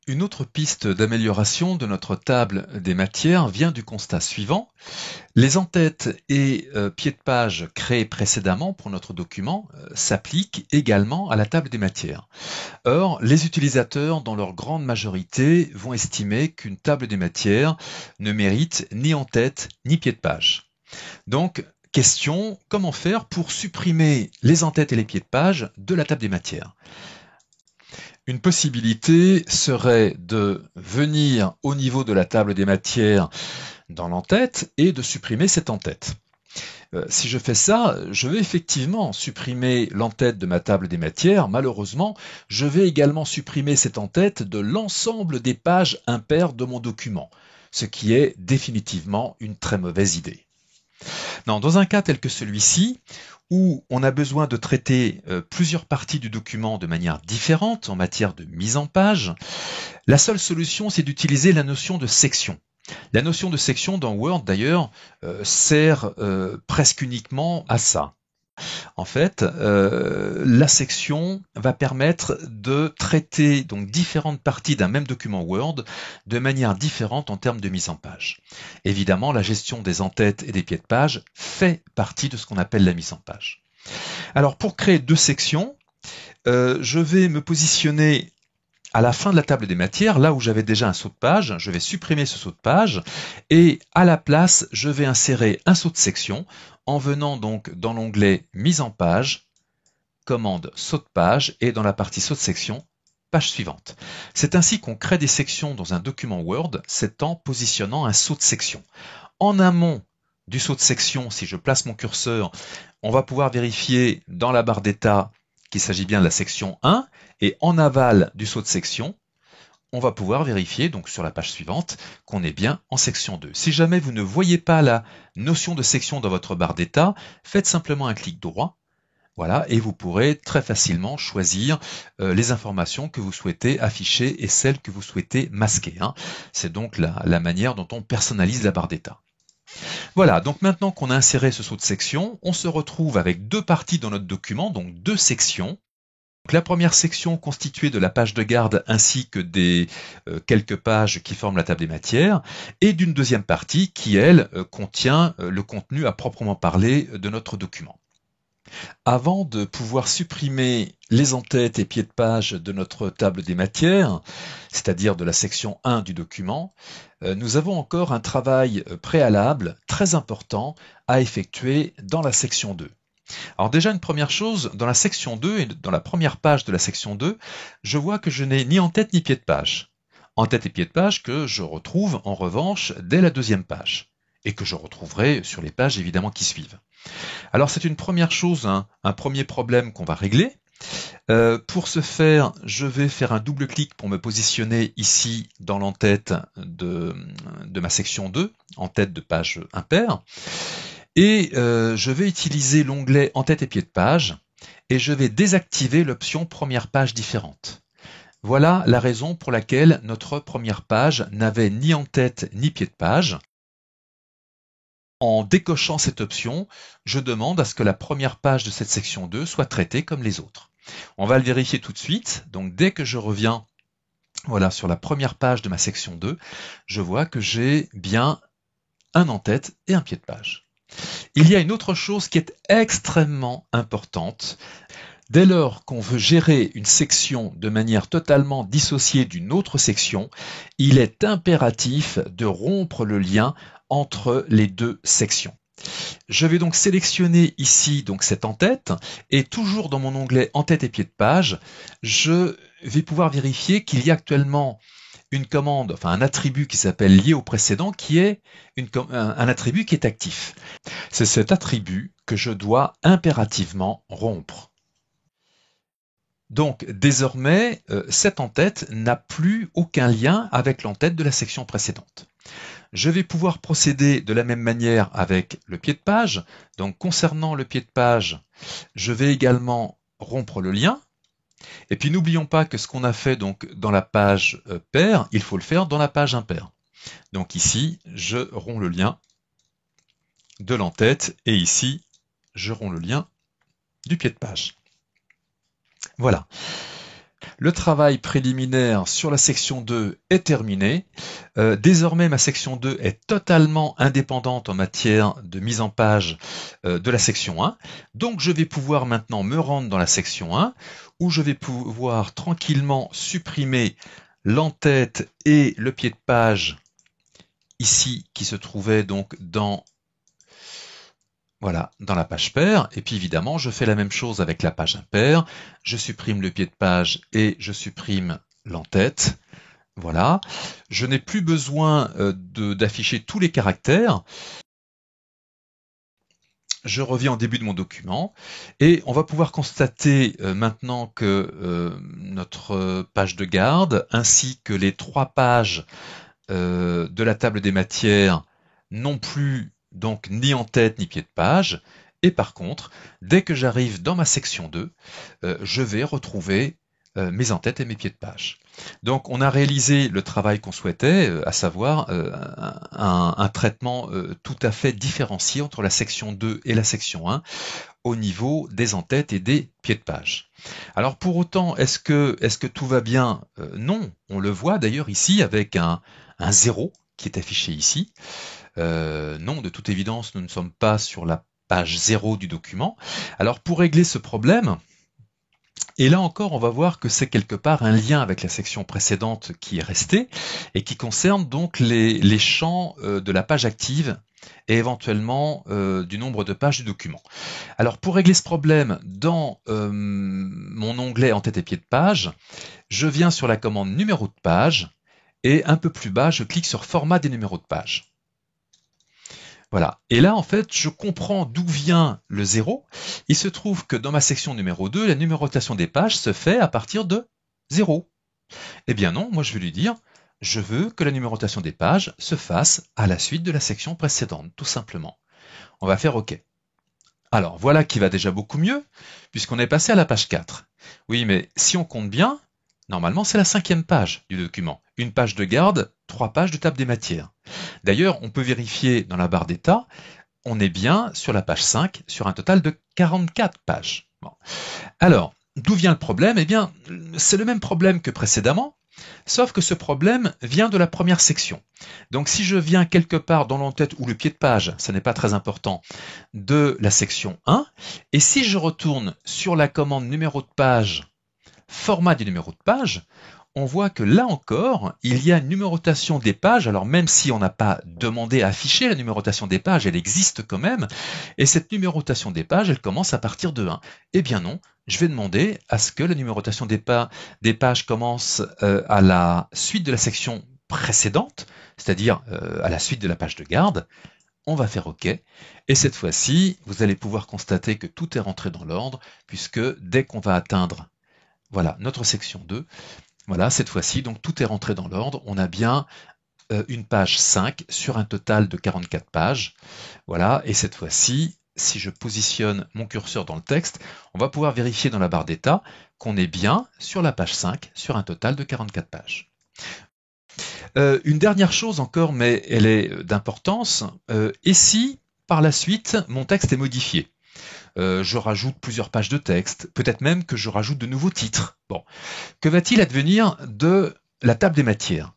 Une autre piste d'amélioration de notre table des matières vient du constat suivant. Les en-têtes et pieds de page créés précédemment pour notre document s'appliquent également à la table des matières. Or, les utilisateurs, dans leur grande majorité, vont estimer qu'une table des matières ne mérite ni en-tête ni pied de page. Donc, question, comment faire pour supprimer les en-têtes et les pieds de page de la table des matières? Une possibilité serait de venir au niveau de la table des matières dans l'en-tête et de supprimer cette en-tête. Si je fais ça, je vais effectivement supprimer l'en-tête de ma table des matières. Malheureusement, je vais également supprimer cette en-tête de l'ensemble des pages impaires de mon document, ce qui est définitivement une très mauvaise idée. Non, dans un cas tel que celui-ci, où on a besoin de traiter plusieurs parties du document de manière différente en matière de mise en page, la seule solution, c'est d'utiliser la notion de section. La notion de section dans Word, d'ailleurs, sert presque uniquement à ça. En fait, la section va permettre de traiter donc différentes parties d'un même document Word de manière différente en termes de mise en page. Évidemment, la gestion des en-têtes et des pieds de page fait partie de ce qu'on appelle la mise en page. Alors, pour créer deux sections, je vais me positionner à la fin de la table des matières, là où j'avais déjà un saut de page, je vais supprimer ce saut de page et à la place, je vais insérer un saut de section en venant donc dans l'onglet Mise en page, commande saut de page et dans la partie saut de section, page suivante. C'est ainsi qu'on crée des sections dans un document Word, c'est en positionnant un saut de section. En amont du saut de section, si je place mon curseur, on va pouvoir vérifier dans la barre d'état qu'il s'agit bien de la section 1, et en aval du saut de section, on va pouvoir vérifier donc sur la page suivante qu'on est bien en section 2. Si jamais vous ne voyez pas la notion de section dans votre barre d'état, faites simplement un clic droit, voilà, et vous pourrez très facilement choisir les informations que vous souhaitez afficher et celles que vous souhaitez masquer. C'est donc la manière dont on personnalise la barre d'état. Voilà, donc maintenant qu'on a inséré ce saut de section, on se retrouve avec deux parties dans notre document, donc deux sections. Donc la première section constituée de la page de garde ainsi que des quelques pages qui forment la table des matières, et d'une deuxième partie qui, elle, contient le contenu à proprement parler de notre document. Avant de pouvoir supprimer les en-têtes et pieds de page de notre table des matières, c'est-à-dire de la section 1 du document, nous avons encore un travail préalable très important à effectuer dans la section 2. Alors déjà une première chose, dans la section 2 et dans la première page de la section 2, je vois que je n'ai ni en-tête ni pied de page. En-tête et pied de page que je retrouve en revanche dès la deuxième page et que je retrouverai sur les pages évidemment qui suivent. Alors c'est une première chose, un premier problème qu'on va régler. Pour ce faire, je vais faire un double clic pour me positionner ici dans l'en-tête de ma section 2, en tête de page impair. Et je vais utiliser l'onglet en-tête et pied de page et je vais désactiver l'option première page différente. Voilà la raison pour laquelle notre première page n'avait ni en-tête ni pied de page. En décochant cette option, je demande à ce que la première page de cette section 2 soit traitée comme les autres. On va le vérifier tout de suite. Donc dès que je reviens voilà, sur la première page de ma section 2, je vois que j'ai bien un en-tête et un pied de page. Il y a une autre chose qui est extrêmement importante. Dès lors qu'on veut gérer une section de manière totalement dissociée d'une autre section, il est impératif de rompre le lien entre les deux sections. Je vais donc sélectionner ici donc cette en-tête et toujours dans mon onglet en-tête et pied de page, je vais pouvoir vérifier qu'il y a actuellement une commande, enfin un attribut qui s'appelle lié au précédent qui est un attribut qui est actif. C'est cet attribut que je dois impérativement rompre. Donc désormais, cette en-tête n'a plus aucun lien avec l'en-tête de la section précédente. Je vais pouvoir procéder de la même manière avec le pied de page. Donc concernant le pied de page, je vais également rompre le lien. Et puis n'oublions pas que ce qu'on a fait donc dans la page paire, il faut le faire dans la page impaire. Donc ici, je romps le lien de l'en-tête et ici, je romps le lien du pied de page. Voilà. le travail préliminaire sur la section 2 est terminé. Désormais, ma section 2 est totalement indépendante en matière de mise en page de la section 1. Donc, je vais pouvoir maintenant me rendre dans la section 1 où je vais pouvoir tranquillement supprimer l'entête et le pied de page ici qui se trouvait donc dans la page paire. Et puis évidemment, je fais la même chose avec la page impaire. Je supprime le pied de page et je supprime l'entête. Voilà. Je n'ai plus besoin d'afficher tous les caractères. Je reviens au début de mon document et on va pouvoir constater maintenant que notre page de garde ainsi que les 3 pages de la table des matières n'ont plus donc ni en-tête ni pied de page. Et par contre, dès que j'arrive dans ma section 2, je vais retrouver mes en-têtes et mes pieds de page. Donc on a réalisé le travail qu'on souhaitait, à savoir un traitement tout à fait différencié entre la section 2 et la section 1 au niveau des en-têtes et des pieds de page. Alors pour autant, est-ce que tout va bien? Non, on le voit d'ailleurs ici avec un 0 qui est affiché ici. Non, de toute évidence, nous ne sommes pas sur la page 0 du document. Alors pour régler ce problème, et là encore, on va voir que c'est quelque part un lien avec la section précédente qui est restée et qui concerne donc les champs de la page active et éventuellement du nombre de pages du document. Alors pour régler ce problème, dans mon onglet en-tête et pied de page, je viens sur la commande numéro de page et un peu plus bas, je clique sur format des numéros de page. Voilà. Et là, en fait, je comprends d'où vient le 0. Il se trouve que dans ma section numéro 2, la numérotation des pages se fait à partir de 0. Eh bien non, moi je vais lui dire, je veux que la numérotation des pages se fasse à la suite de la section précédente, tout simplement. On va faire OK. Alors, voilà qui va déjà beaucoup mieux, puisqu'on est passé à la page 4. Oui, mais si on compte bien, normalement c'est la 5e page du document. Une page de garde, 3 pages de table des matières. D'ailleurs, on peut vérifier dans la barre d'état, on est bien sur la page 5, sur un total de 44 pages. Bon. Alors, d'où vient le problème? Eh bien, c'est le même problème que précédemment, sauf que ce problème vient de la première section. Donc si je viens quelque part dans l'entête ou le pied de page, ça n'est pas très important, de la section 1, et si je retourne sur la commande numéro de page, format du numéro de page, on voit que là encore, il y a une numérotation des pages. Alors même si on n'a pas demandé à afficher la numérotation des pages, elle existe quand même. Et cette numérotation des pages, elle commence à partir de 1. Eh bien non, je vais demander à ce que la numérotation des pages commence à la suite de la section précédente, c'est-à-dire à la suite de la page de garde. On va faire OK. Et cette fois-ci, vous allez pouvoir constater que tout est rentré dans l'ordre, puisque dès qu'on va atteindre notre section 2, voilà, cette fois-ci, donc tout est rentré dans l'ordre. On a bien une page 5 sur un total de 44 pages. Voilà, et cette fois-ci, si je positionne mon curseur dans le texte, on va pouvoir vérifier dans la barre d'état qu'on est bien sur la page 5 sur un total de 44 pages. Une dernière chose encore, mais elle est d'importance. Et si, par la suite, mon texte est modifié? Je rajoute plusieurs pages de texte, peut-être même que je rajoute de nouveaux titres. Bon, que va-t-il advenir de la table des matières?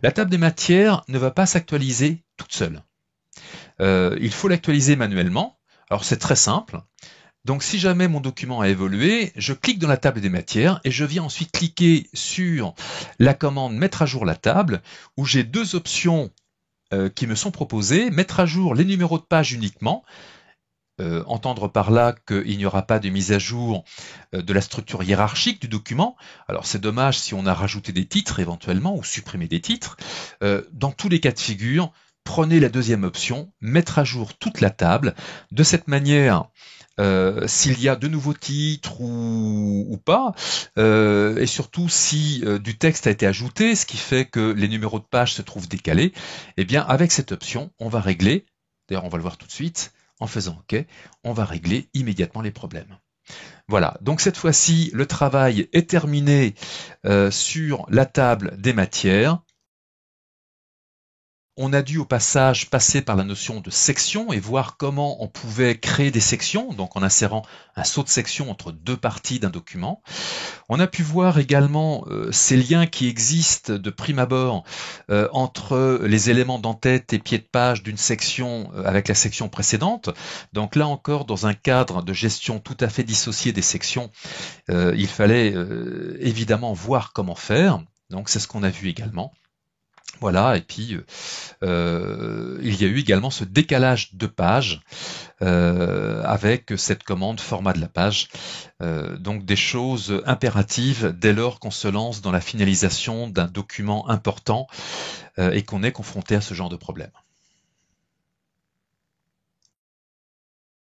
La table des matières ne va pas s'actualiser toute seule. Il faut l'actualiser manuellement. Alors c'est très simple. Donc si jamais mon document a évolué, je clique dans la table des matières et je viens ensuite cliquer sur la commande mettre à jour la table où j'ai 2 options qui me sont proposées. Mettre à jour les numéros de page uniquement. Entendre par là qu'il n'y aura pas de mise à jour de la structure hiérarchique du document. Alors c'est dommage si on a rajouté des titres éventuellement ou supprimé des titres. Dans tous les cas de figure, prenez la 2e option, mettre à jour toute la table. De cette manière, s'il y a de nouveaux titres ou pas, et surtout si du texte a été ajouté, ce qui fait que les numéros de page se trouvent décalés, eh bien avec cette option, on va régler, d'ailleurs on va le voir tout de suite, en faisant OK, on va régler immédiatement les problèmes. Voilà, donc cette fois-ci, le travail est terminé sur la table des matières. On a dû au passage passer par la notion de section et voir comment on pouvait créer des sections, donc en insérant un saut de section entre deux parties d'un document. On a pu voir également ces liens qui existent de prime abord entre les éléments d'entête et pied de page d'une section avec la section précédente. Donc là encore, dans un cadre de gestion tout à fait dissocié des sections, il fallait évidemment voir comment faire. Donc c'est ce qu'on a vu également. Voilà, et puis il y a eu également ce décalage de page avec cette commande format de la page. Donc des choses impératives dès lors qu'on se lance dans la finalisation d'un document important et qu'on est confronté à ce genre de problème.